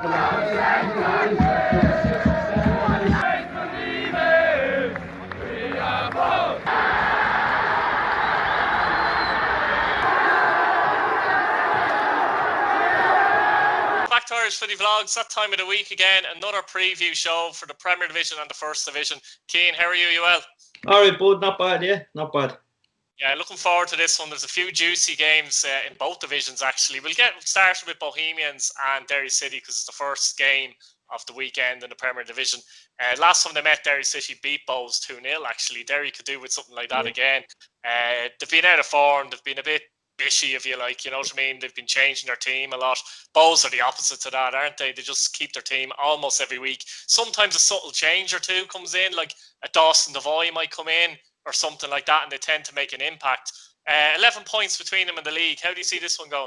Back to Irish Footy Vlogs, that time of the week again, another preview show for the Premier Division and the First Division. Cian, how are you? You well? Alright, bud, not bad, yeah, not bad. Yeah, looking forward to this one. There's a few juicy games in both divisions, actually. We'll get started with Bohemians and Derry City because it's the first game of the weekend in the Premier Division. Last time they met, Derry City beat Bows 2-0, actually. Derry could do with something like that again. They've been out of form. They've been a bit bishy, if you like, you know what I mean? They've been changing their team a lot. Bows are the opposite to that, aren't they? They just keep their team almost every week. Sometimes a subtle change or two comes in, like a Dawson Devoy might come in or something like that, and they tend to make an impact. 11 points between them in the league. How do you see this one going?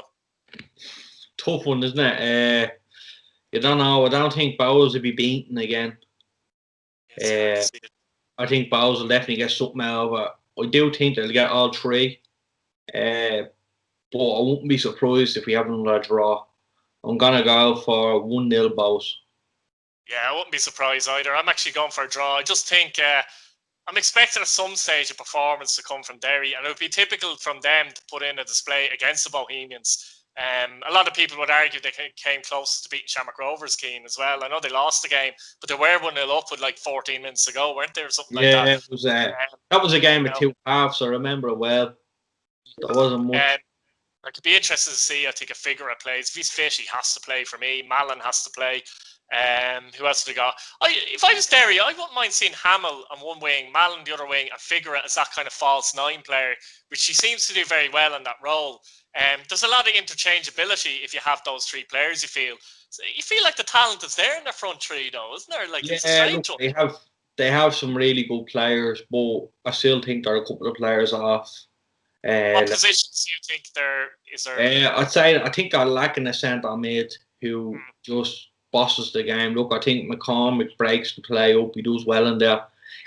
Tough one, isn't it? You don't know. I don't think Bowles will be beaten again. I think Bowles will definitely get something out of it. I do think they'll get all three. But I wouldn't be surprised if we have another draw. I'm going to go for 1-0 Bowles. Yeah, I wouldn't be surprised either. I'm actually going for a draw. I just think I'm expecting at some stage a performance to come from Derry, and it would be typical from them to put in a display against the Bohemians. A lot of people would argue they came closest to beating Shamrock Rovers, Keane, as well. I know they lost the game, but they were 1-0 up with like 14 minutes to go, weren't they, or something like that? Yeah, that was a game of two halves, I remember it well. There wasn't much. I could be interested to see, I think, if Figueroa plays. If he's fit, he has to play for me. Mallon has to play. Who else have they got? If I was Derry, I wouldn't mind seeing Hamill on one wing, Mallon the other wing, and Figueroa as that kind of false nine player, which he seems to do very well in that role. There's a lot of interchangeability if you have those three players, you feel. So you feel like the talent is there in their front three, though, isn't there? Like, it's a strange one. They have some really good players, but I still think there are a couple of players off. What positions do you think is there? I think they're lacking a centre mid who just bosses the game. Look, I think McCormick breaks the play up. He does well in there.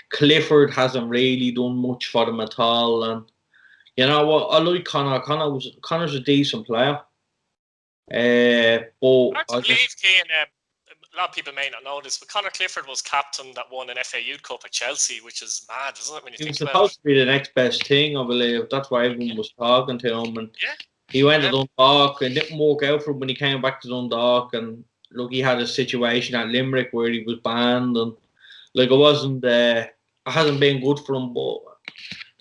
Clifford hasn't really done much for them at all. And you know what? I like Connor. Connor's a decent player. But I believe, Cian, a lot of people may not know this, but Conor Clifford was captain that won an FA Youth Cup at Chelsea, which is mad, isn't it, when you think about it? He was supposed to be the next best thing, I believe. That's why everyone was talking to him. And he went to Dundalk and didn't work out for him when he came back to Dundalk. And look, he had a situation at Limerick where he was banned. And like, it hasn't been good for him. But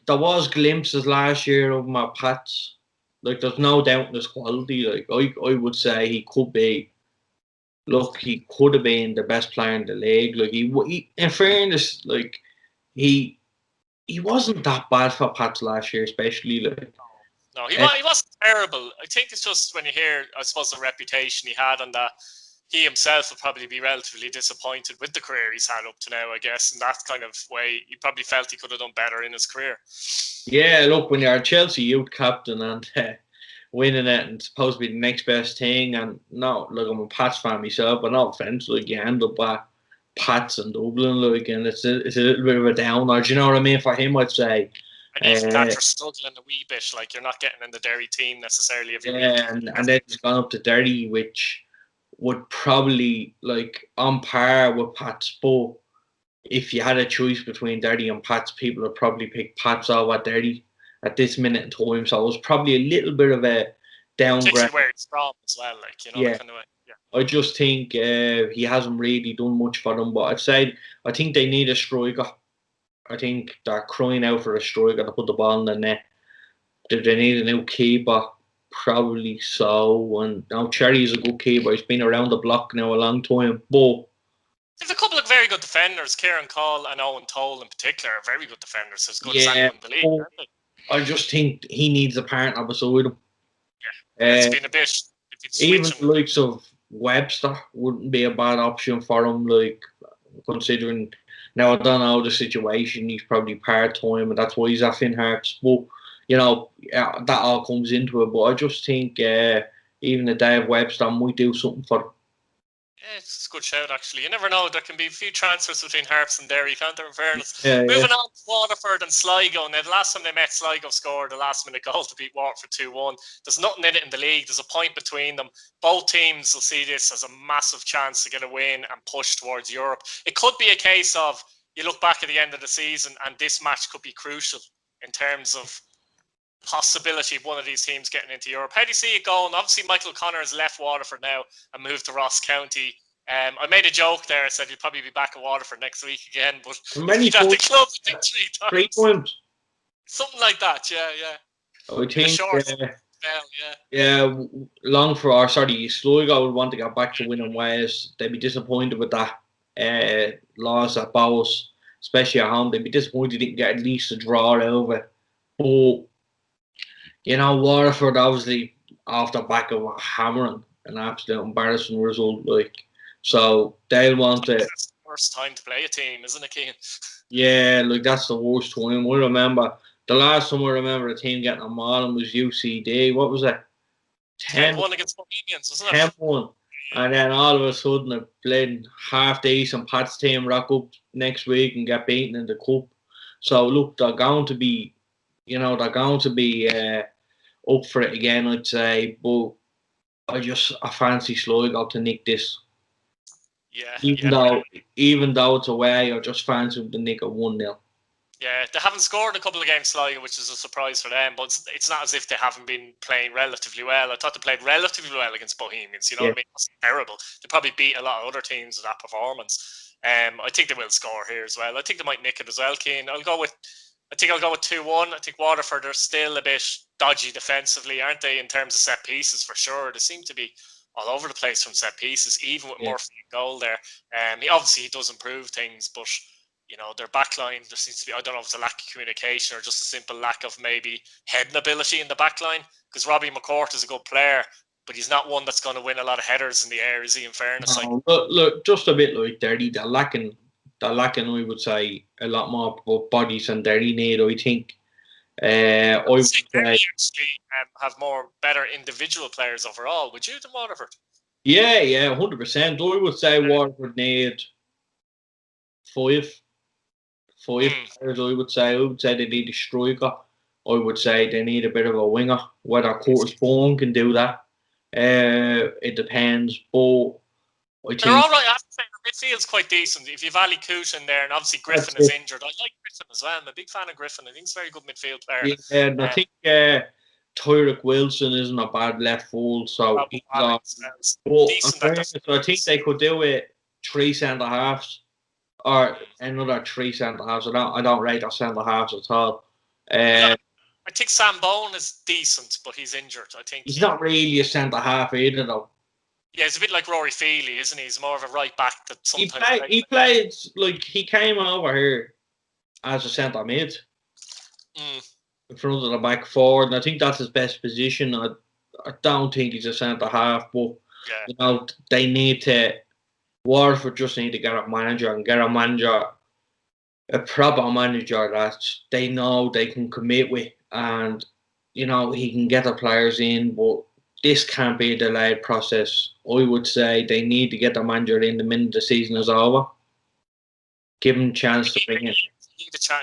there was glimpses last year of him at Pats. Like, there's no doubt in his quality. Like, I would say he could be. Look, he could have been the best player in the league. Like, he in fairness, like, he wasn't that bad for Pats last year, especially. Like, no, he wasn't terrible. I think it's just when you hear, I suppose, the reputation he had, and that he himself will probably be relatively disappointed with the career he's had up to now, I guess. In that kind of way, he probably felt he could have done better in his career. Yeah, look, when you're a Chelsea youth captain and winning it and supposed to be the next best thing, and no, look, I'm a Pats fan myself, but no offence, like, you end up at Pats in Dublin, like, and it's a little bit of a downer. Do you know what I mean? For him, I'd say. And even that, you're struggling a wee bit, like, you're not getting in the Derry team necessarily every week. And then he's gone up to Derry, which would probably, like, on par with Pats, but if you had a choice between Derry and Pats, people would probably pick Pats over Derry at this minute in time. So it was probably a little bit of a downgrade. Particularly where it's from as well, like, you know, that kind of way. Yeah. I just think he hasn't really done much for them. But I'd say I think they need a striker. I think they're crying out for a striker to put the ball in the net. Do they need a new keeper? Probably so. And now Cherry's a good keeper. He's been around the block now a long time. But there's a couple of very good defenders. Kieran Cole and Owen Toll in particular are very good defenders. As good as anyone in the league, aren't they? I just think he needs a partner beside him. Yeah, it's been a bit. Even the likes of Webster wouldn't be a bad option for him. Like, considering now, I don't know the situation. He's probably part-time, and that's why he's at Finn Harps. But you know, that all comes into it. But I just think even the Dave Webster might do something for him. Yeah, it's a good shout, actually. You never know. There can be a few transfers between Harps and Derry, can't there, in fairness? Yeah, Moving on to Waterford and Sligo. Now, the last time they met, Sligo scored a last-minute goal to beat Waterford 2-1. There's nothing in it in the league. There's a point between them. Both teams will see this as a massive chance to get a win and push towards Europe. It could be a case of you look back at the end of the season and this match could be crucial in terms of possibility of one of these teams getting into Europe. How do you see it going? Obviously, Michael Connor has left Waterford now and moved to Ross County. I made a joke there. I said he'll probably be back at Waterford next week again, but he's been at the club, I think, 3 times. 3 times. Something like that, yeah. I think, yeah. Sligo would want to get back to winning ways. They'd be disappointed with that loss at Bowes, especially at home. They'd be disappointed they didn't get at least a draw out of it. But, Waterford, obviously, off the back of hammering an absolute embarrassing result. So they'll want to. That's the worst time to play a team, isn't it, Keane? Yeah, that's the worst time. I remember the last time I remember a team getting a mile was UCD. What was it? 10-1 against Bohemians, wasn't it? 10-1. And then all of a sudden, a playing half decent Pat's team rock up next week and get beaten in the cup. So look, they're going to be, up for it again, I'd say. But I fancy Sligo to nick this. Yeah. Even though it's away, I just fancy them to nick a 1-0. Yeah, they haven't scored a couple of games Sligo, which is a surprise for them, but it's not as if they haven't been playing relatively well. I thought they played relatively well against Bohemians, what I mean? It's terrible. They probably beat a lot of other teams with that performance. I think they will score here as well. I think they might nick it as well, Keane. I'll go with 2-1. I think Waterford are still a bit dodgy defensively, aren't they, in terms of set pieces, for sure. They seem to be all over the place from set pieces, even with Murphy in goal there. He does improve things, but their backline, there seems to be, I don't know if it's a lack of communication or just a simple lack of maybe heading ability in the backline, because Robbie McCourt is a good player, but he's not one that's going to win a lot of headers in the air, is he, in fairness? No, look, just a bit like Derry. They're lacking, I would say, a lot more bodies than Derry need, I think. I would say Derry actually have better individual players overall, would you, than Waterford? Yeah, 100%. I would say Waterford need 5 players. I would say they need a striker. I would say they need a bit of a winger. Whether Curtis Bourne can do that, it depends. But I think they're all right. I have to say, their midfield's quite decent. If you've Ali Coote in there, and obviously Griffin is injured, I like Griffin as well. I'm a big fan of Griffin. I think he's a very good midfield player. Yeah, and I think Tyrek Wilson isn't a bad left full, so he's I think they could do it 3 centre halves or another 3 centre halves. I don't rate our centre halves at all. I think Sam Bone is decent, but he's injured. I think he's not really a centre half either, though. Yeah, he's a bit like Rory Feely, isn't he? He's more of a right back that sometimes he played like he came over here as a centre mid. In front of the back forward, and I think that's his best position. I don't think he's a centre half, but they need to. Waterford just need to get a manager and get a proper manager that they know they can commit with, and he can get the players in. But this can't be a delayed process. I would say they need to get the manager in the minute the season is over. Give him a chance to bring in.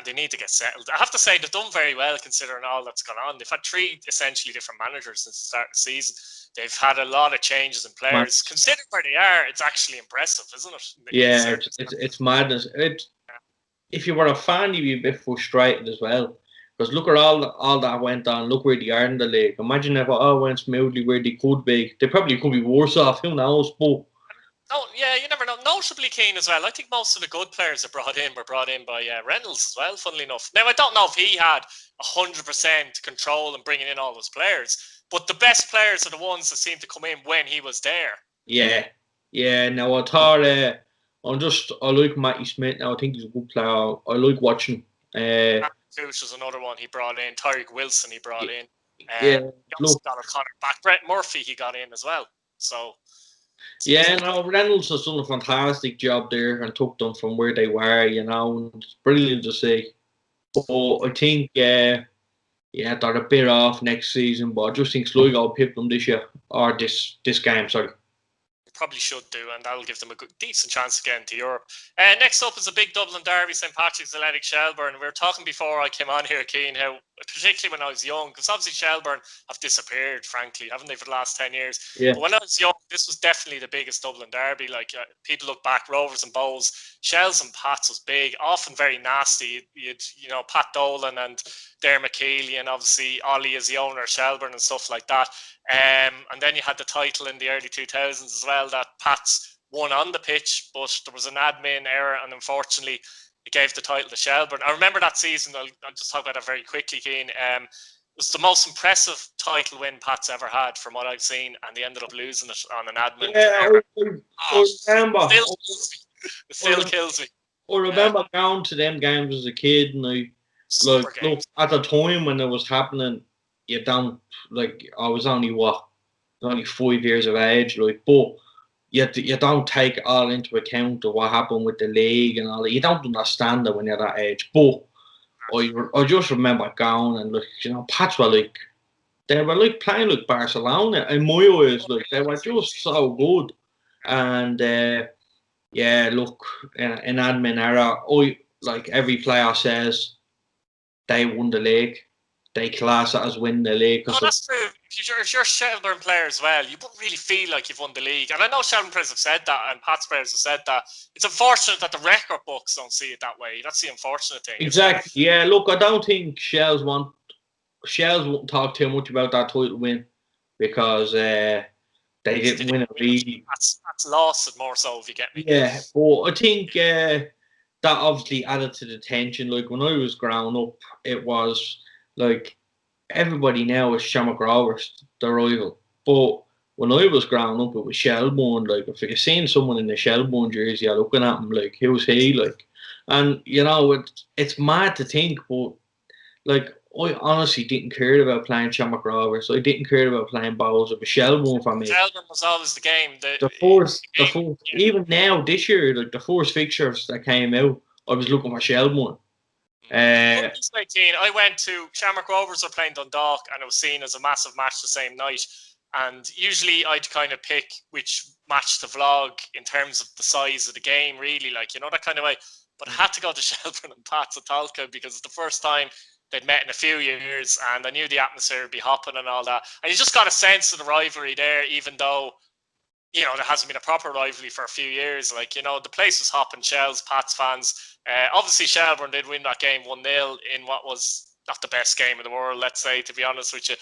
They need to get settled. I have to say they've done very well considering all that's gone on. They've had 3 essentially different managers since the start of the season. They've had a lot of changes in players. Considering where they are, it's actually impressive, isn't it? Yeah, it's madness. If you were a fan, you'd be a bit frustrated as well. Because look at all that went on. Look where they are in the league. Imagine if it all went smoothly where they could be. They probably could be worse off. Who knows? But you never know. Notably keen as well. I think most of the good players that were brought in by Reynolds as well, funnily enough. Now, I don't know if he had 100% control in bringing in all those players, but the best players are the ones that seem to come in when he was there. Yeah. Now, I thought, I like Matty Smith now. I think he's a good player. I like watching. Cooch was another one he brought in. Tyrek Wilson he brought in. Look, got O'Connor back. Brett Murphy he got in as well. So... Reynolds has done a fantastic job there and took them from where they were, and it's brilliant to see. But I think, they're a bit off next season, but I just think Sligo will pip them this year, or this game, sorry. probably should do, and that'll give them a decent chance of getting to Europe. Next up is a big Dublin derby, St. Patrick's Athletic Shelburne. We were talking before I came on here, Keane, how particularly when I was young, because obviously Shelburne have disappeared, frankly, haven't they, for the last 10 years? Yeah. But when I was young, this was definitely the biggest Dublin derby. Like, people look back, Rovers and Bows, Shells and Pats was big, often very nasty. You'd, you know, Pat Dolan and Dermot Keeley, and obviously Ollie is the owner of Shelburne and stuff like that. And then you had the title in the early 2000s as well that Pats won on the pitch, but there was an admin error, and unfortunately it gave the title to Shelburne. I remember that season. I'll just talk about that very quickly, Keane. It was the most impressive title win Pats ever had from what I've seen, and they ended up losing it on an admin error. I remember. It still kills me. I remember going to them games as a kid, and look, at the time when it was happening, you don't, like, I was only 5 years of age, like, but you don't take it all into account of what happened with the league and all that. You don't understand it when you're that age. But I just remember going and, like, you know, Pats were like, they were like playing like Barcelona in my eyes. Like, they were just so good. And yeah, look, in admin error, like every player says, they won the league. They class it as win the league. No, that's true. If you're a Shelburne player as well, you wouldn't really feel like you've won the league. And I know Shelburne players have said that, and Pats players have said that. It's unfortunate that the record books don't see it that way. That's the unfortunate thing. Exactly. Yeah, look, I don't think Shells won't talk too much about that title win, because they didn't win it really. That's lost it more so, if you get me. Yeah, but I think that obviously added to the tension. Like, when I was growing up, it was like everybody now is Shamrock Rovers, the rival. But when I was growing up, it was Shelbourne. Like, if you're seeing someone in the Shelbourne jersey, you're looking at him like, who's he? Like, and you know, it's mad to think, but like, I honestly didn't care about playing Shamrock Rovers. I didn't care about playing Bows. It was Shelbourne for me. Shelbourne was always the game. The first, even now this year, like the first fixtures that came out, I was looking for Shelbourne. I went to Shamrock Rovers were playing Dundalk, and it was seen as a massive match the same night. And usually I'd kind of pick which match to vlog in terms of the size of the game, really, like, you know, that kind of way. But I had to go to Shelbourne and Pats at Talca because it's the first time they'd met in a few years, and I knew the atmosphere would be hopping and all that. And you just got a sense of the rivalry there, even though, you know, there hasn't been a proper rivalry for a few years. Like, you know, the place was hopping, Shells, Pats fans. Obviously, Shelbourne did win that game 1-0 in what was not the best game in the world, let's say, to be honest with you.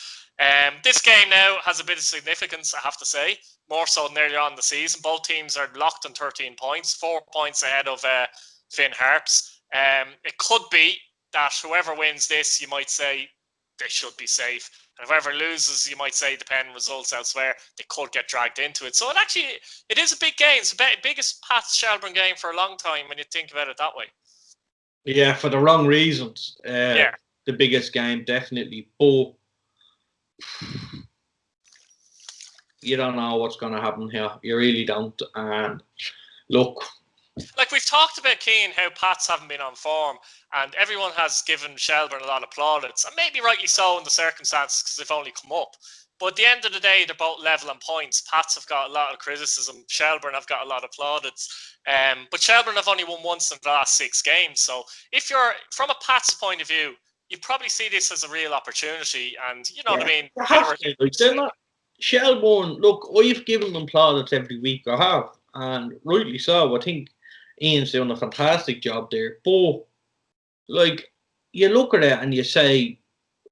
This game now has a bit of significance, I have to say, more so than earlier on in the season. Both teams are locked on 13 points, 4 points ahead of Finn Harps. It could be that whoever wins this, you might say, they should be safe. And whoever loses, you might say, depending on results elsewhere, they could get dragged into it. So it is a big game. It's the biggest Pats Shelbourne game for a long time when you think about it that way. Yeah, for the wrong reasons. The biggest game, definitely. But you don't know what's going to happen here. You really don't. And look, like we've talked about, Keane, how Pats haven't been on form, and everyone has given Shelbourne a lot of plaudits, and maybe rightly so in the circumstances because they've only come up. But at the end of the day, they're both level in points. Pats have got a lot of criticism. Shelbourne have got a lot of plaudits. But Shelbourne have only won once in the last 6 games. So if you're, from a Pats point of view, you probably see this as a real opportunity. And you know what I mean? They're not Shelbourne. Look, I've given them plaudits every week. I have, and rightly so. I think Ian's doing a fantastic job there. But like, you look at it and you say,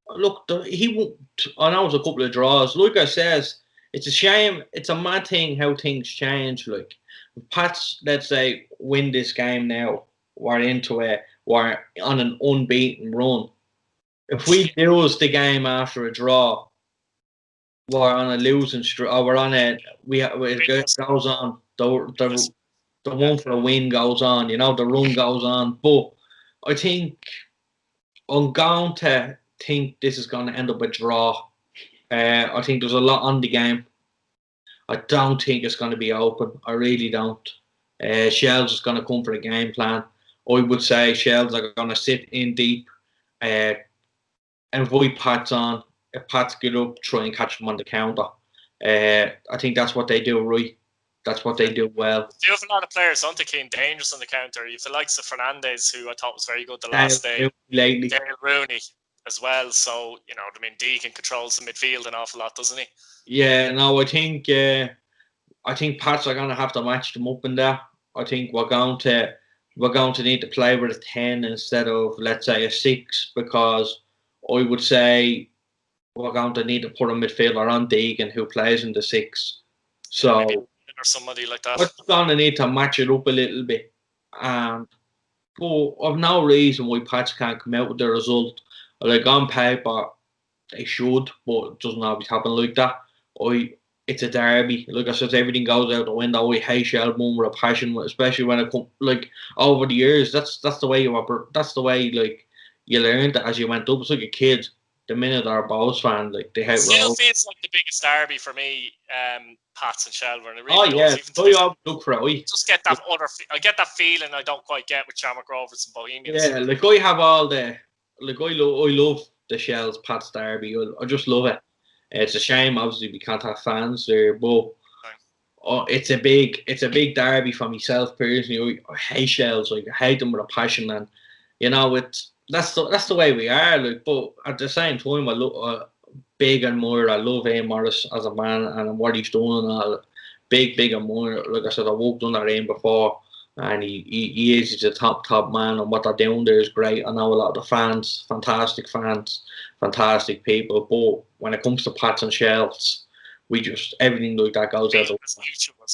look, he won't. I know it's a couple of draws. Like I says, it's a shame. It's a mad thing how things change. Like, Pats, let's say, win this game now. We're into it. We're on an unbeaten run. If we lose the game after a draw, we're on a losing streak. Or we're on a. It goes on. The one for a win goes on. You know, the run goes on. But I think I'm going to think this is going to end up a draw. I think there's a lot on the game. I don't think it's going to be open. I really don't. Shells is going to come for a game plan. I would say Shells are going to sit in deep, invite Pats on. If Pats get up, try and catch them on the counter. I think that's what they do right. That's what they do well. Do you have a lot of players on the Keane dangerous on the counter? You have the likes of Fernandez, who I thought was very good the last day. Lately. Dale Rooney as well. So, you know, I mean, Deegan controls the midfield an awful lot, doesn't he? Yeah, no, I think Pats are going to have to match them up in there. I think we're going to need to play with a 10 instead of, let's say, a 6, because I would say we're going to need to put a midfielder on Deegan who plays in the 6. So, maybe or somebody like that. We're going to need to match it up a little bit. But I've no reason why Pats can't come out with the result. Like, on paper, they should, but it doesn't always happen like that. It's a derby. Like I said, everything goes out the window. I hate Shelbourne with a passion, especially when it comes like over the years. That's the way like you learned that as you went up. It's like a kid. The minute they're a Bows fan, like they hate. Still feels like the biggest derby for me. Pats and Shelbourne. It really does. Yeah, look for it. Just get that I get that feeling I don't quite get with Shamrock Rovers and Bohemians. Yeah, like I have all the like I love the Shells Pats derby. I just love it. It's a shame, obviously, we can't have fans there, but it's a big derby for myself personally. I hate Shells, like I hate them with a passion, and you know that's the way we are. Like, but at the same time, I look big and more. I love Ian Morris as a man and what he's doing. And all big and more. Like I said, I walked under him before. And he's a top man, and what they're doing there is great. I know a lot of the fans, fantastic people. But when it comes to Pats and Shells, we just everything like that goes out. As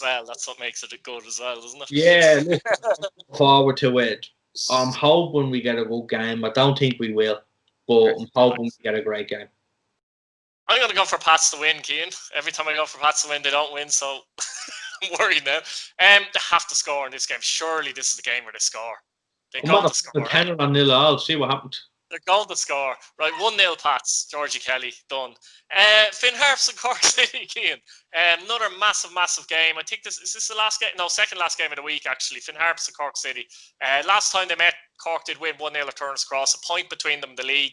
well. That's what makes it good as well, isn't it? Yeah, look forward to it. I'm hoping we get a good game. I don't think we will, but I'm hoping we get a great game. I'm going to go for Pats to win, Cian. Every time I go for Pats to win, they don't win, so I'm worried now. They have to score in this game. Surely this is the game where they score. They got to score. 10 on 0 all. See what happens. They're going to score. Right, 1-0 Pats. Georgie Kelly, done. Finn Harps and Cork City, Cian. Another massive game. I think is this the last game? No, second last game of the week, actually. Finn Harps and Cork City. Last time they met, Cork did win 1-0 at Turner's Cross. A point between them in the league.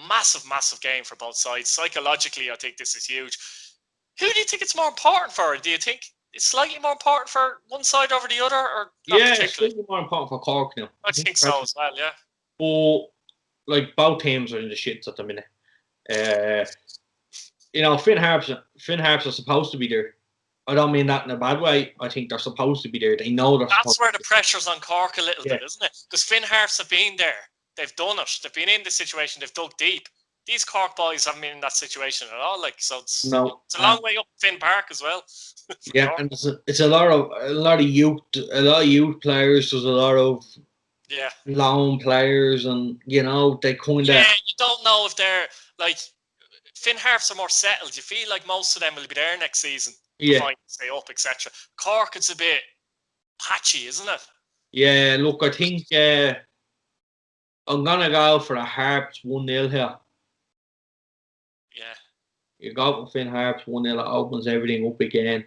Massive game for both sides. Psychologically, I think this is huge. Who do you think it's more important for? Do you think it's slightly more important for one side over the other, or yeah, it's slightly more important for Cork now. I think so as well. Yeah. But like both teams are in the shits at the minute. You know, Finn Harps are supposed to be there. I don't mean that in a bad way. I think they're supposed to be there. They know they're. That's where the pressure's on Cork a little bit, isn't it? Because Finn Harps have been there. They've done it. They've been in this situation. They've dug deep. These Cork boys haven't been in that situation at all. Like, so it's a long way up Finn Park as well. Yeah, Cork. And it's a lot of youth players. There's a lot of lone players, and you know they kind of. Yeah, you don't know if they're like Finn Harps are more settled. You feel like most of them will be there next season. Yeah, stay up, etc. Cork, it's a bit patchy, isn't it? Yeah, look, I think I'm gonna go for a Harps 1-0 here. Yeah. You go for Finn Harps 1-0, it opens everything up again.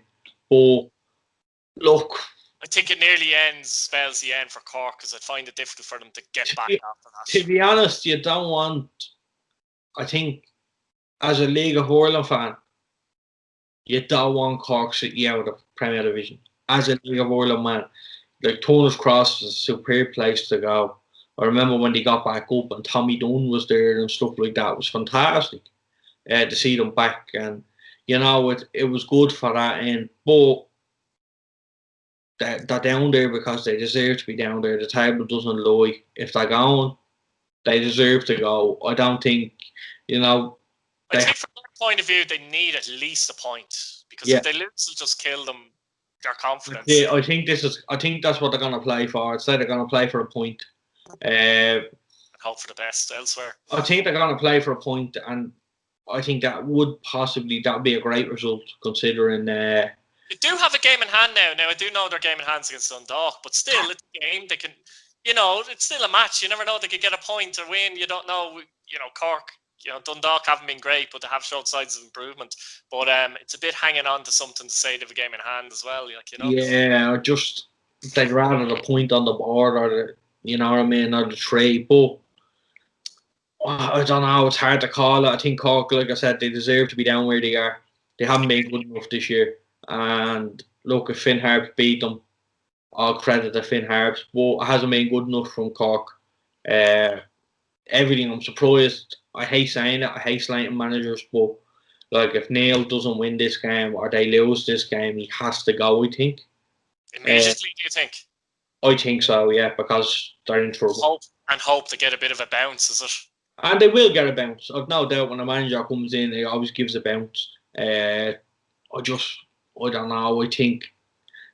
But look, I think it nearly spells the end for Cork, because I find it difficult for them to get back after that. To be honest, you don't want. I think as a League of Ireland fan, you don't want Cork City out of Premier Division. As a League of Ireland man, like Turner's Cross is a superb place to go. I remember when they got back up and Tommy Dunn was there and stuff like that. It was fantastic to see them back, and you know it was good for that end. But they're down there because they deserve to be down there. The table doesn't lie. If they're going, they deserve to go. I don't think, you know. I think from their point of view, they need at least a point, because if they lose, it'll just kill them. Their confidence. Yeah, I think that's what they're gonna play for. Instead, they're gonna play for a point. And hope for the best elsewhere. I think they're gonna play for a point, and I think that would be a great result considering. They do have a game in hand now. Now I do know their game in hand against Dundalk, but still, it's a game. They can, you know, it's still a match. You never know, they could get a point or win. You don't know. You know, Cork. You know, Dundalk haven't been great, but they have showed signs of improvement. But it's a bit hanging on to something to say they have a game in hand as well. Like, you know. Yeah, just they'd rather the point on the board or the, you know what I mean, or the trade. But I don't know. It's hard to call it. I think Cork, like I said, they deserve to be down where they are. They haven't been good enough this year. And look, if Finn Harps beat them, all credit to Finn Harps, but it hasn't been good enough from Cork. Everything, I'm surprised. I hate saying it. I hate slating managers, but like if Neil doesn't win this game or they lose this game, he has to go. I think. Immediately, do you think? I think so, yeah, because they're in trouble. Hope to get a bit of a bounce, is it? And they will get a bounce. I've no doubt when a manager comes in, he always gives a bounce. I don't know. I think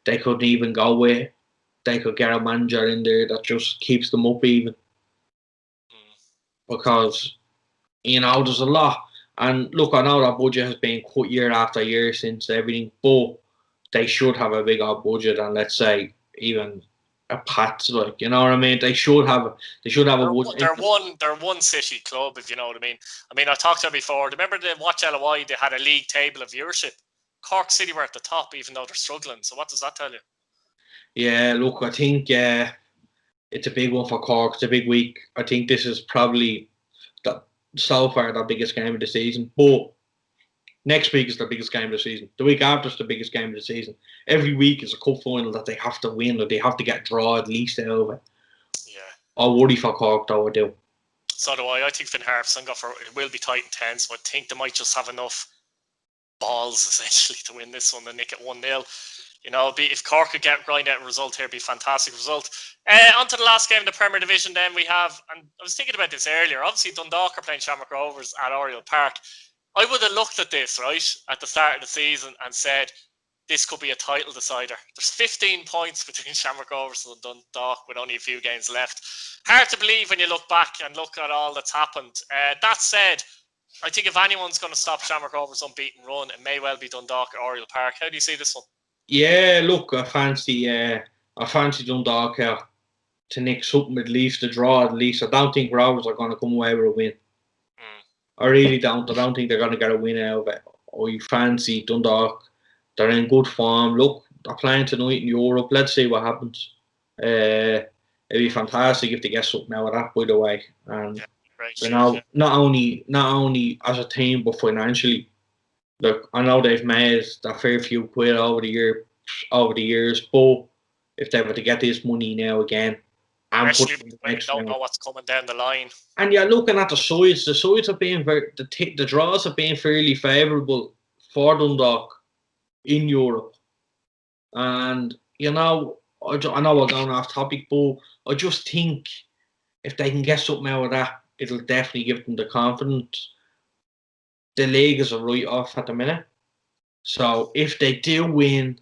they couldn't even go with. They could get a manager in there that just keeps them up even. Because, there's a lot. And look, I know that budget has been cut year after year since everything, but they should have a bigger budget and let's say even a Pats, like, you know what I mean? They should have a budget. They're one city club, if you know what I mean. I mean, I talked to them before. Remember the Watch LOI, they had a league table of viewership. Cork City were at the top, even though they're struggling. So what does that tell you? Yeah, look, I think it's a big one for Cork. It's a big week. I think this is probably so far the biggest game of the season. But next week is the biggest game of the season. The week after is the biggest game of the season. Every week is a cup final that they have to win or they have to get draw at least out of it. Yeah. I worry for Cork though, I do. So do I. I think Finn Harps and it will be tight and tense, but I think they might just have enough balls essentially to win this one and nick it 1-0. If Cork could grind out a result here, it'd be a fantastic result. On to the last game in the Premier Division then we have, and I was thinking about this earlier, obviously Dundalk are playing Shamrock Rovers at Oriel Park. I would have looked at this, right, at the start of the season and said, this could be a title decider. There's 15 points between Shamrock Rovers and Dundalk with only a few games left. Hard to believe when you look back and look at all that's happened. That said, I think if anyone's going to stop Shamrock Rovers' unbeaten run, it may well be Dundalk at Oriel Park. How do you see this one? Yeah, look, I fancy Dundalk here to nick something at least, a draw at least. I don't think Rovers are going to come away with a win. I really don't. I don't think they're going to get a win out of it. I fancy Dundalk. They're in good form. Look, they're playing tonight in Europe. Let's see what happens. It'd be fantastic if they get something out of that, by the way. And not only as a team, but financially. Look, I know they've made a fair few quid over the years, but if they were to get this money now again, and don't know what's coming down the line. And you're looking at the sides have been the draws have been fairly favourable for Dundalk in Europe. And I know we're going off topic, but I just think if they can get something out of that, it'll definitely give them the confidence. The league is a write-off at the minute. So if they do win,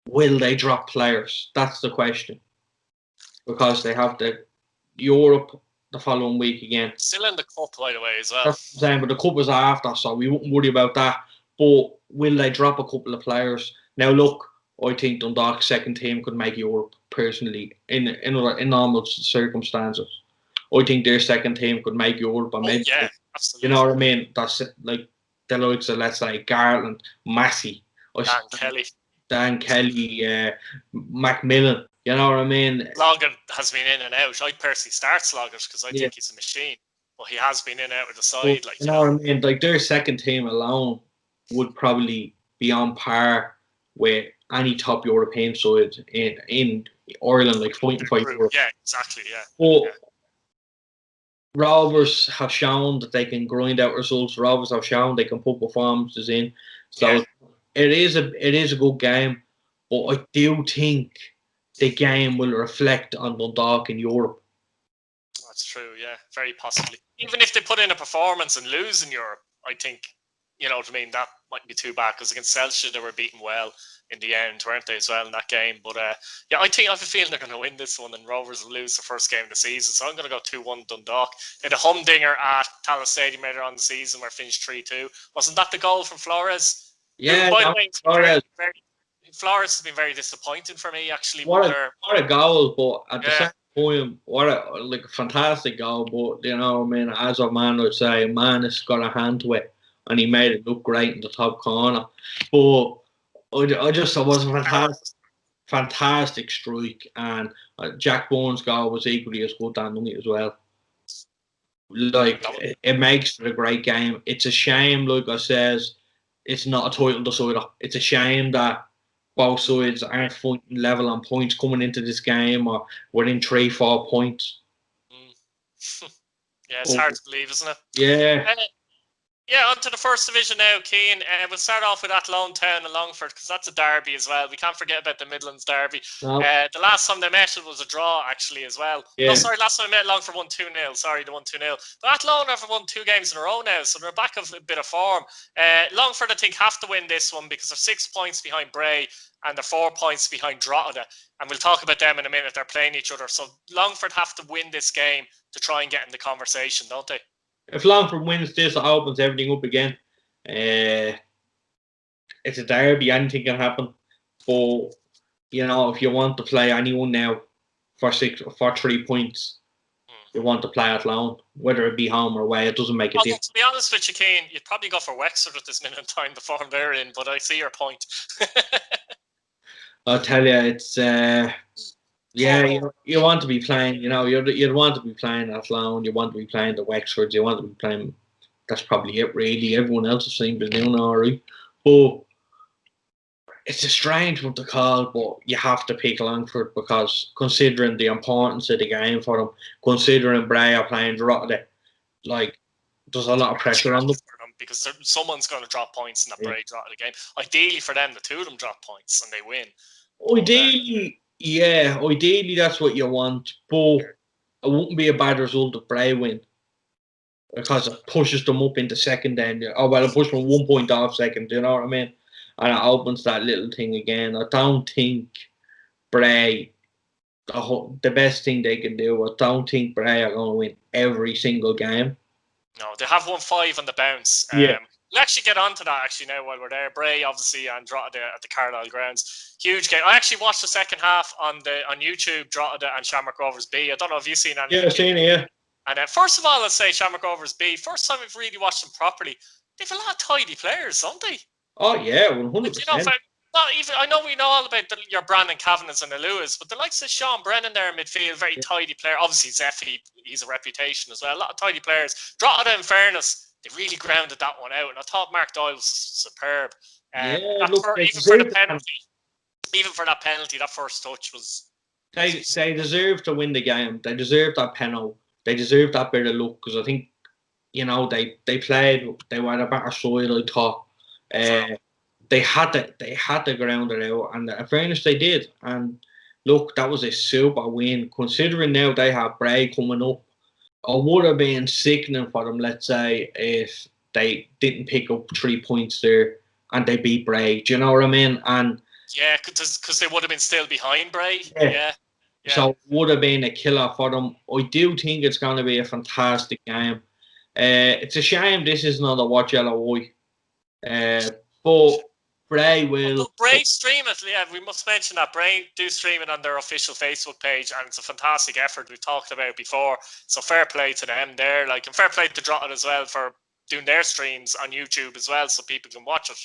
will they drop players? That's the question. Because they have the Europe the following week again. Still in the cup, by the way, as well. That's what I'm saying, but the cup is after, so we wouldn't worry about that. But will they drop a couple of players? Now, look, I think Dundalk's second team could make Europe, personally, in normal circumstances. I think their second team could make Europe. Yeah, absolutely. You know what I mean? That's like the likes of, let's say, Garland, Massey, Dan Kelly, Macmillan. You know what I mean? Sloggett has been in and out. I'd personally start Sloggett because I think he's a machine. But he has been in and out of the side. You know what I mean? Like, their second team alone would probably be on par with any top European side in Ireland, like fighting for Europe. Yeah, exactly, yeah. But Rovers have shown that they can grind out results. Rovers have shown they can put performances in. So it is a good game. But I do think the game will reflect on Dundalk in Europe. That's true, yeah, very possibly. Even if they put in a performance and lose in Europe, I think, you know what I mean, that might be too bad because against Celtic they were beaten well in the end, weren't they, as well, in that game? But I think I have a feeling they're going to win this one and Rovers will lose the first game of the season. So I'm going to go 2-1 Dundalk. They had a humdinger at Tallaght Stadium later on the season where it finished 3-2. Wasn't that the goal from Flores? Yeah, by the way, Flores has been very disappointing for me, actually. What a goal, but at the same time, what a fantastic goal. But, you know, I mean, as a man would say, a man has got a hand to it and he made it look great in the top corner. But I just thought it was a fantastic strike, and Jack Bourne's goal was equally as good that night as well. Like, it makes it a great game. It's a shame, like I says, it's not a title decider. It's a shame that both sides aren't fighting level on points coming into this game, or within 3-4 points. Yeah, it's hard to believe, isn't it? Yeah. Yeah, on to the first division now, Keane. We'll start off with Athlone Town and Longford, because that's a derby as well. We can't forget about the Midlands derby. No. The last time they met, it was a draw, actually, as well. Yeah. No, sorry, last time they met, Longford won 2-0. Sorry, they won 2-0. But Athlone have won 2 games in a row now, so they're back of a bit of form. Longford, I think, have to win this one because they're 6 points behind Bray and they're 4 points behind Drogheda. And we'll talk about them in a minute. They're playing each other. So Longford have to win this game to try and get in the conversation, don't they? If Longford wins this, it opens everything up again. It's a derby, anything can happen. But, you know, if you want to play anyone now for 3 points, you want to play Athlone, whether it be home or away, it doesn't make a difference. To be honest with you, Keane, you'd probably go for Wexford at this minute in time, the form they're in, but I see your point. I'll tell you, it's... you want to be playing, you know, you'd want to be playing Athlone, you want to be playing the Wexfords, you want to be playing, that's probably it really. Everyone else has seemed to be doing alright. But it's a strange one to call, but you have to pick Longford because considering the importance of the game for them, considering Bray are playing Drogheda, like, there's a lot of pressure on them. Because someone's going to drop points in that Bray Drogheda game. Ideally for them, the two of them drop points and they win. Ideally that's what you want, but it wouldn't be a bad result if Bray win because it pushes them up into second then. It pushes them 1 point off second, do you know what I mean? And it opens that little thing again. I don't think Bray, the best thing they can do, I don't think Bray are going to win every single game. No, they have won 5 on the bounce. We'll actually get on to that actually now while we're there. Bray, obviously, and Drogheda at the Carlisle grounds. Huge game. I actually watched the second half on YouTube, Drogheda and Shamrock Rovers B. I don't know if you've seen any. Yeah, I've seen it, yeah. And first of all, I'll say Shamrock Rovers B. First time we've really watched them properly. They've a lot of tidy players, don't they? Oh, yeah, 100%. I know we know all about your Brandon Kavanaghs and the Lewis, but the likes of Sean Brennan there in midfield, very tidy player. Obviously, Zeffy, he's a reputation as well. A lot of tidy players. Drogheda, in fairness, they really grounded that one out, and I thought Mark Doyle was superb. Even for that penalty, that first touch was. They deserve to win the game. They deserve that penalty. They deserve that bit of luck because I think, you know, they were a better side, I thought. They had to ground it out, and in fairness, they did. And look, that was a super win. Considering now they have Bray coming up, it would have been sickening for them, let's say, if they didn't pick up 3 points there and they beat Bray. Do you know what I mean? And yeah, because they would have been still behind Bray. Yeah. So it would have been a killer for them. I do think it's going to be a fantastic game. It's a shame this is not a watch yellow white. But Bray will. Bray stream it. Yeah, we must mention that Bray do stream it on their official Facebook page, and it's a fantastic effort we've talked about before. So fair play to them there, and fair play to Drogheda as well for doing their streams on YouTube as well, so people can watch it.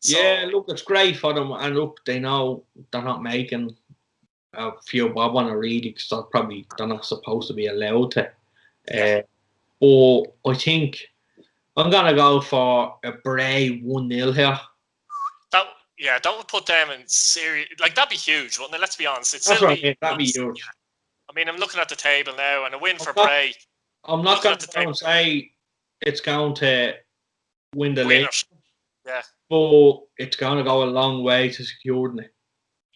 So, yeah, look, it's great for them, and look, they know they're not making a few bob on a really because they're not supposed to be allowed to. But I think I'm gonna go for a Bray 1-0 here. That would put them in serious. That'd be huge, wouldn't it? Let's be honest. That's right. That'd be huge. I mean, I'm looking at the table now, and a win for Bray. I'm not going to say it's going to win the league. Yeah. But it's going to go a long way to securing it.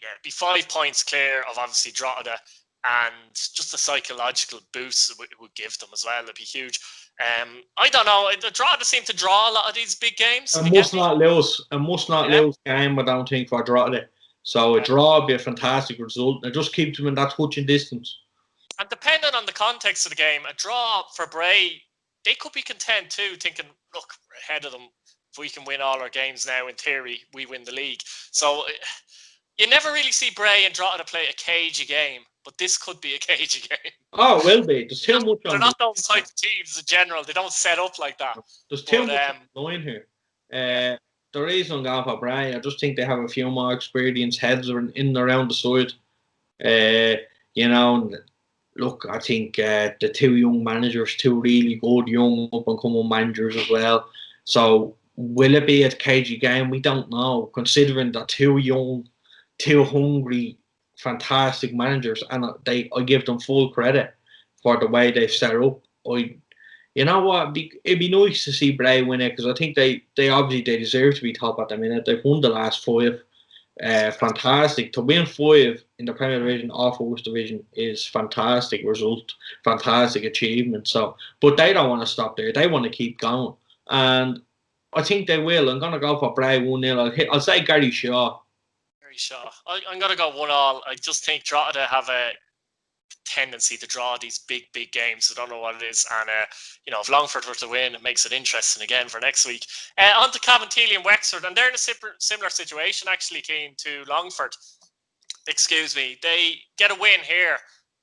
Yeah, it'd be 5 points clear of obviously Drogheda, and just the psychological boost it would give them as well. It'd be huge. I don't know. Drogheda seem to draw a lot of these big games. I must not lose game, I don't think, for Drogheda. So a draw would be a fantastic result. It just keeps them in that touching distance. And depending on the context of the game, a draw for Bray, they could be content too, thinking, look, we're ahead of them. If we can win all our games now, in theory, we win the league. So you never really see Bray and Drogheda play a cagey game, but this could be a cagey game. Oh, it will be. There's too much on. They're not those type of teams in general. They don't set up like that. There's too much on the line here. The reason I'm going for Bray, I just think they have a few more experienced heads in and around the side. You know, look, I think the two young managers, two really good young up and coming managers as well. So will it be a cagey game? We don't know, considering they're two young, two hungry, fantastic managers, and I give them full credit for the way they've set up. You know what? It'd be nice to see Bray win it, because I think they obviously they deserve to be top at the minute. They've won the last 5. Fantastic to win 5 in the Premier Division or First Division is fantastic result, fantastic achievement. So, but they don't want to stop there. They want to keep going, and I think they will. I'm gonna go for Bray 1-0. I'll say Gary Shaw. Gary Shaw. I'm gonna go 1-1. I just think Drogheda have a tendency to draw these big games. I don't know what it is, and if Longford were to win, it makes it interesting again for next week. On to Cabinteely and Wexford, and they're in a similar situation actually, Keane, to Longford. Excuse me. They get a win here,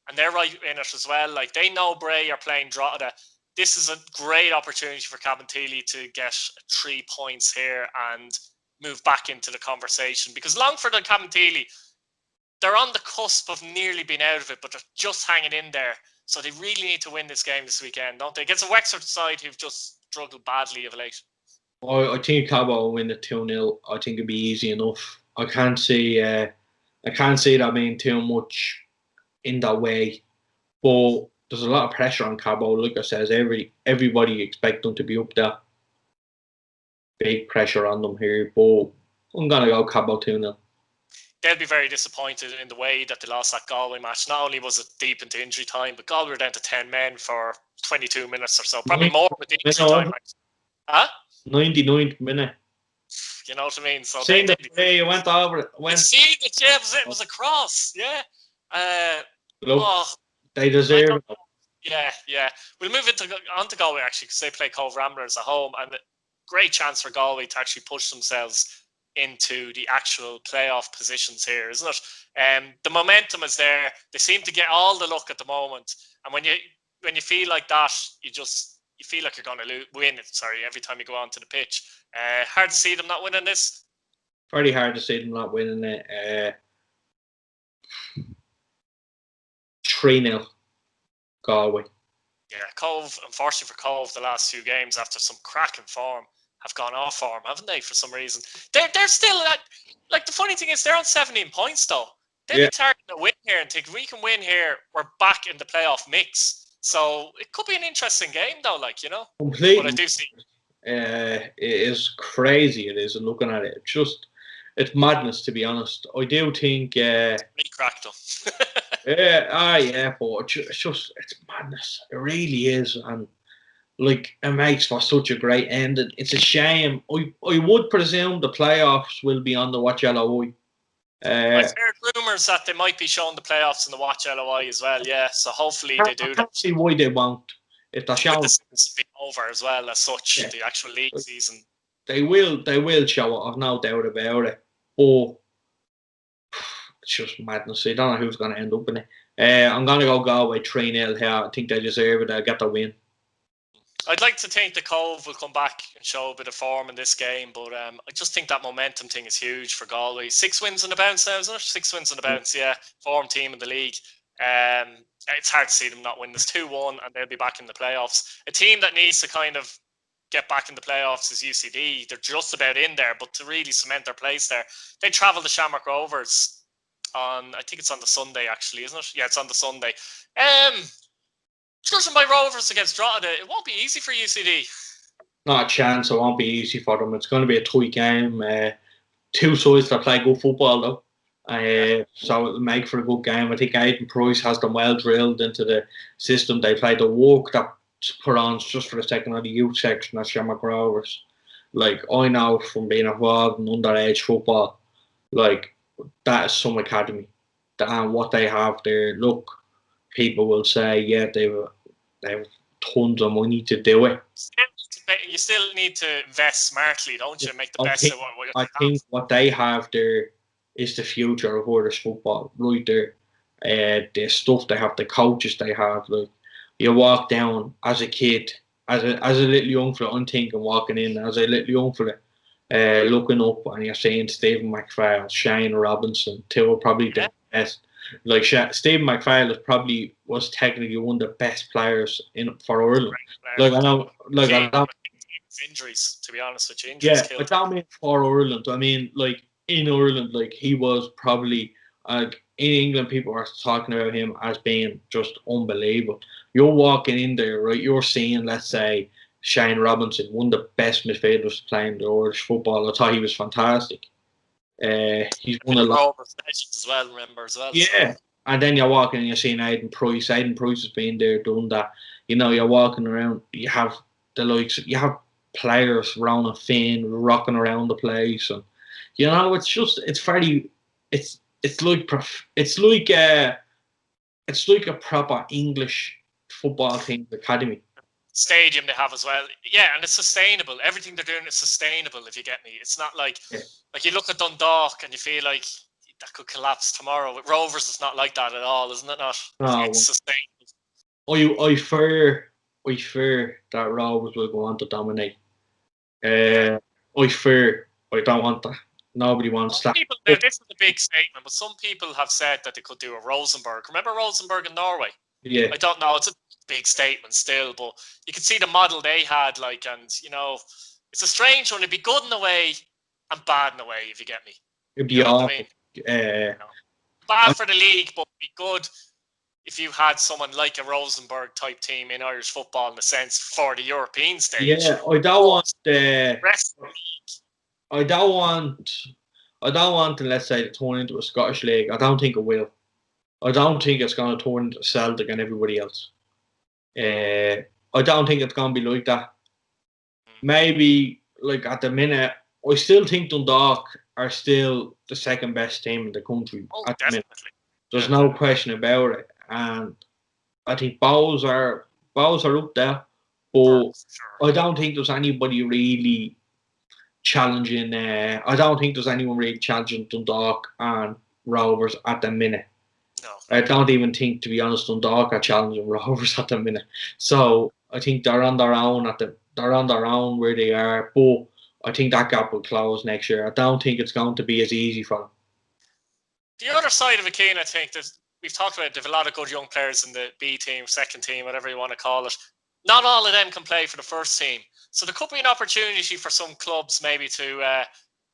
and they're right in it as well. Like, they know Bray are playing Drogheda. This is a great opportunity for Cabinteely to get 3 points here and move back into the conversation, because Longford and Cabinteely, they're on the cusp of nearly being out of it, but they're just hanging in there. So they really need to win this game this weekend, don't they? Against a Wexford side who've just struggled badly of late. I think Cabot will win it 2-0. I think it'll be easy enough. I can't see that being too much in that way. But there's a lot of pressure on Cabot. Like I says, everybody expect them to be up there. Big pressure on them here. But I'm gonna go Cabot 2-0. They'll be very disappointed in the way that they lost that Galway match. Not only was it deep into injury time, but Galway were down to 10 men for 22 minutes or so. Probably more with the injury time. Huh? 99th minute. You know what I mean? So they went over it. It was a cross. Yeah. They deserve it. Yeah. We'll move on to Galway actually, because they play Cove Ramblers at home, and a great chance for Galway to actually push themselves into the actual playoff positions here, isn't it? The momentum is there. They seem to get all the luck at the moment, and when you feel like that, you feel like you're going to win it. Sorry, every time you go onto the pitch. Hard to see them not winning this. Very hard to see them not winning it. 3-0 Galway. Yeah, Cove, unfortunately for Cove, the last 2 games after some cracking form have gone off form, haven't they, for some reason? They're still like, the funny thing is they're on 17 points though. They'll be targeting a win here and think, if we can win here, we're back in the playoff mix. So it could be an interesting game though, Completely. But I do see it is crazy. It is, looking at it. It's madness, to be honest. I do think pretty cracked up. but it's madness. It really is, and it makes for such a great ending. It's a shame. I would presume the playoffs will be on the Watch LOI. I've heard rumours that they might be showing the playoffs in the Watch LOI as well. Yeah, so hopefully they do that. I can't see why they won't. If they're showing, this be over as well as such, the actual league season. They will show it. I've no doubt about it. But it's just madness. I don't know who's going to end up in it. I'm going to go Galway 3-0 here. I think they deserve it. They'll get the win. I'd like to think the Cove will come back and show a bit of form in this game, but I just think that momentum thing is huge for Galway. 6 wins on the bounce now, isn't it? 6 wins on the bounce, yeah. Form team in the league. It's hard to see them not win this 2-1, and they'll be back in the playoffs. A team that needs to kind of get back in the playoffs is UCD. They're just about in there, but to really cement their place there, they travel to Shamrock Rovers on, I think it's on the Sunday actually, isn't it? Yeah, it's on the Sunday. Judging by Rovers against Drogheda, it won't be easy for UCD. Not a chance. It won't be easy for them. It's going to be a tight game. 2 sides that play good football though. So it'll make for a good game. I think Aidan Price has them well drilled into the system. They play the work that's put on just for a second on the youth section at Shamrock Rovers. I know from being involved in underage football, that is some academy. And what they have there, look, people will say, yeah, they have tons of money to do it. You still need to invest smartly, don't you? Make the best of what you have. I think what they have there is the future of Irish football, right there. The stuff they have, the coaches they have. You walk down as a kid, as a little young fella, I'm thinking walking in as a little young fella, looking up and you're seeing Stephen McPhail, Shane Robinson, 2 are probably the best. Stephen McPhail was technically one of the best players for Ireland. I know, injuries, to be honest with you. Injuries killed. But that means for Ireland. I mean, like in Ireland, like he was probably in England, people are talking about him as being just unbelievable. You're walking in there, right? You're seeing, let's say, Shane Robinson, one of the best midfielders playing the Irish football. I thought he was fantastic. He's won a lot. As well, remember as well. Yeah. So. And then you're walking and you're seeing Aidan Price. Aidan Price has been there, done that. You know, you're walking around. You have the likes. You have players, Ronan Finn, rocking around the place, and you know, it's just it's very, it's like a proper English football team academy. Stadium they have as well, yeah, and it's sustainable. Everything they're doing is sustainable. If you get me, it's not like like you look at Dundalk and you feel like that could collapse tomorrow. With Rovers, it's not like that at all, isn't it? Not. No. It's sustainable. I fear that Rovers will go on to dominate. I fear. I don't want that. Nobody wants that. Now, this is a big statement, but some people have said that they could do a Rosenborg. Remember Rosenborg in Norway? Yeah. I don't know. It's a big statement still, but you can see the model they had, like, and you know, it's a strange one. It'd be good in a way and bad in a way, if you get me. It'd be awful. Bad for the league, but it'd be good if you had someone like a Rosenborg type team in Irish football, in a sense, for the European stage. Yeah, I don't want the rest of the league. I don't want to, let's say, to turn into a Scottish league. I don't think it will. I don't think it's going to turn into Celtic and everybody else. I don't think it's going to be like that. Maybe, like, at the minute, I still think Dundalk are still the second best team in the country at the minute. There's no question about it. And I think Bows are up there. But I don't think there's anybody really challenging. I don't think there's anyone really challenging Dundalk and Rovers at the minute. No. I don't even think, to be honest, Dundalk are challenging Rovers at the minute. So I think they're on their own where they are. But I think that gap will close next year. I don't think it's going to be as easy for them. The other side of it, Keane, I think that we've talked about, they have a lot of good young players in the B team, second team, whatever you want to call it. Not all of them can play for the first team. So there could be an opportunity for some clubs maybe to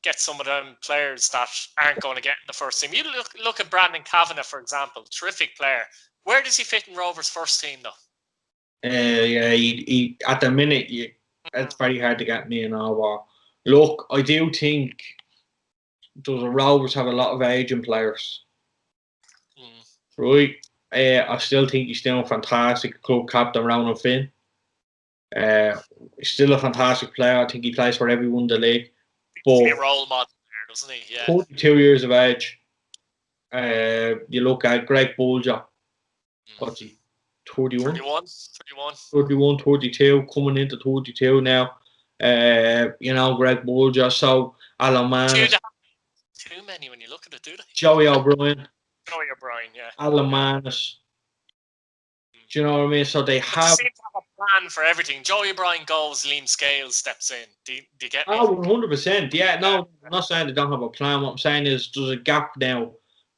get some of them players that aren't going to get in the first team. You look at Brandon Kavanagh, for example, terrific player. Where does he fit in Rovers' first team, though? He at the minute, it's very hard to get me in over. Look, I do think the Rovers have a lot of aging players. Right? I still think he's still a fantastic club captain, Ronan Finn. He's still a fantastic player. I think he plays for everyone in the league. He's a role model there, doesn't he? Yeah. 42 years of age. You look at Greg Bolger. What's he? 31? 31, 32, coming into 32 now. You know, Greg Bolger. So, Alan Manus. Too many when you look at it, do they? Joey O'Brien. Yeah. Alan Manus. Do you know what I mean? So they have. They seem to have a plan for everything. Joey O'Brien goes, Liam Scales steps in. Do you get me? 100%. Yeah, no, I'm not saying they don't have a plan. What I'm saying is there's a gap now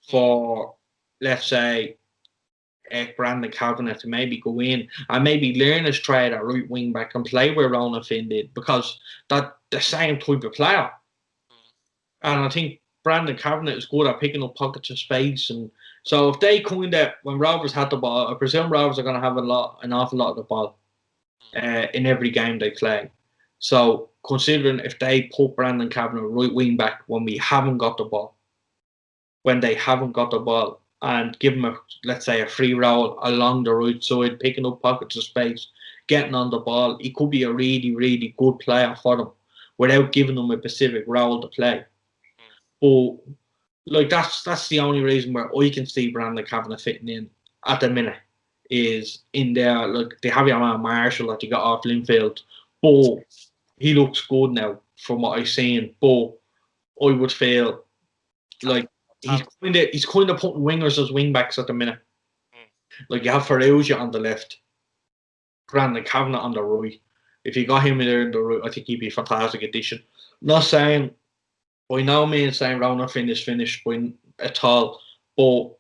for, let's say, Brandon Kavanagh to maybe go in and maybe learn his trade at right wing back and play where Ronan Finn did, because that's the same type of player. And I think Brandon Kavanagh is good at picking up pockets of space. And so if they kind of, when Rovers had the ball, I presume Rovers are going to have an awful lot of the ball in every game they play. So considering if they put Brandon Kavanagh right wing back when we haven't got the ball, when they haven't got the ball, and give him let's say a free roll along the right side, picking up pockets of space, getting on the ball, he could be a really, really good player for them without giving them a specific role to play. But like that's the only reason where I can see Brandon Kavanagh fitting in at the minute is in there. Like they have your man Marshall that you got off Linfield, but he looks good now from what I've seen. But I would feel like he's kind of putting wingers as wing backs at the minute. Like you have Ferrugia on the left, Brandon Kavanagh on the right. If you got him in there in the right, I think he'd be a fantastic addition. Not saying by no means saying Ronan Finn is finished at all, but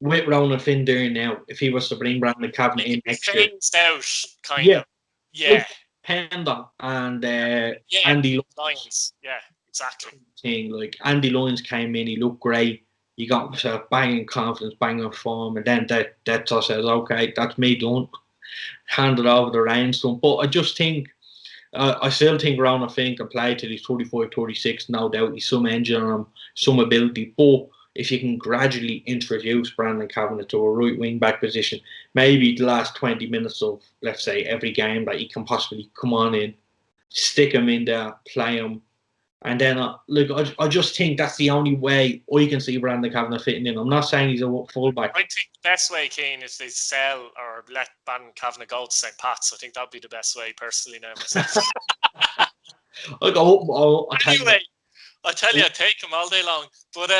with Ronan Finn there now, if he was to bring Brandon Kavanagh in next year, phased out, kind of. Yeah. Pender and Yeah, Andy Lions. Yeah, exactly. thing. Like Andy Lyons came in, he looked great. He got himself banging confidence, banging form, and then that just says, okay, that's me done. Handed over the reins to him. But I just think, I still think Ronald Finn can play till he's 35, 36. No doubt he's some engine on him, some ability. But if you can gradually introduce Brandon Kavanagh to a right wing back position, maybe the last 20 minutes of, let's say, every game that he can possibly come on in, stick him in there, play him. And then, I just think that's the only way I can see Brandon Kavanagh fitting in. I'm not saying he's a fullback. I think the best way, Keane, is they sell or let Brandon Kavanagh go to St. Pat's. I think that'd be the best way, personally, now myself. Anyway, I tell you, I'd take him all day long. But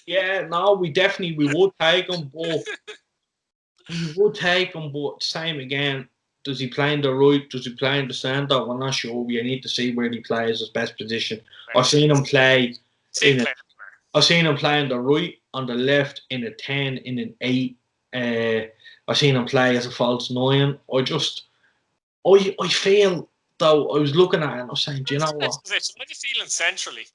yeah, no, we would take him, but same again. Does he play in the right? Does he play in the centre? We're not sure. We need to see where he plays his best position. I've seen him play. I've seen him play on the right, on the left, in a 10, in an 8. I've seen him play as a false 9. I feel, though, I was looking at it and I was saying, do you know what? What are you feeling centrally?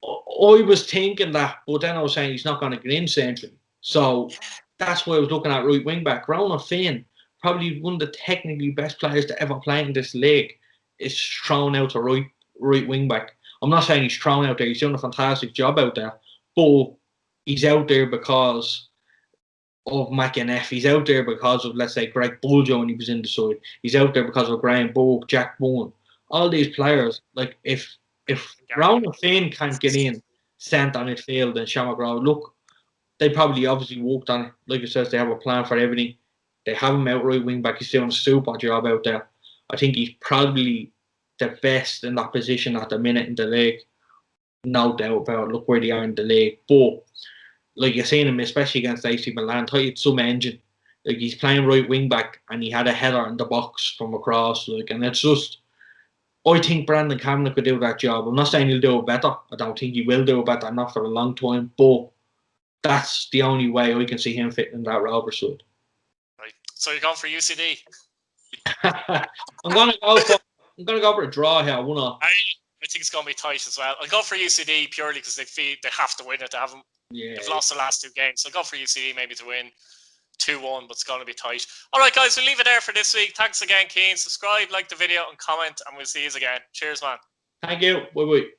I was thinking that, but then I was saying he's not going to get in centrally. So that's why I was looking at right wing back. Ronald Finn, probably one of the technically best players to ever play in this league, is thrown out to right wing back. I'm not saying he's thrown out there. He's doing a fantastic job out there, but he's out there because of McNF. He's out there because of, let's say, Greg Buljo when he was in the side. He's out there because of Graham Bourke, Jack Bowen. All these players, like if Ronald Finn can't get in centre midfield and Sean McGraw, look, they probably obviously worked on it. Like I says, they have a plan for everything. They have him out right wing back. He's doing a super job out there. I think he's probably the best in that position at the minute in the league. No doubt about it. Look where they are in the league. But like you're seeing him, especially against AC Milan, it's some engine. Like he's playing right wing back and he had a header in the box from across. Like, and it's just, I think Brandon Kavanagh could do that job. I'm not saying he'll do it better. I don't think he will do it better, not for a long time. But that's the only way I can see him fitting in that Rovers side. Right. So you're going for UCD? I'm gonna go for a draw here. I think it's gonna be tight as well. I'll go for UCD purely because they have to win it. They've lost the last 2 games, so I'll go for UCD maybe to win 2-1, but it's going to be tight. All right, guys, we'll leave it there for this week. Thanks again, Keane. Subscribe, like the video, and comment, and we'll see you again. Cheers, man. Thank you. Bye-bye.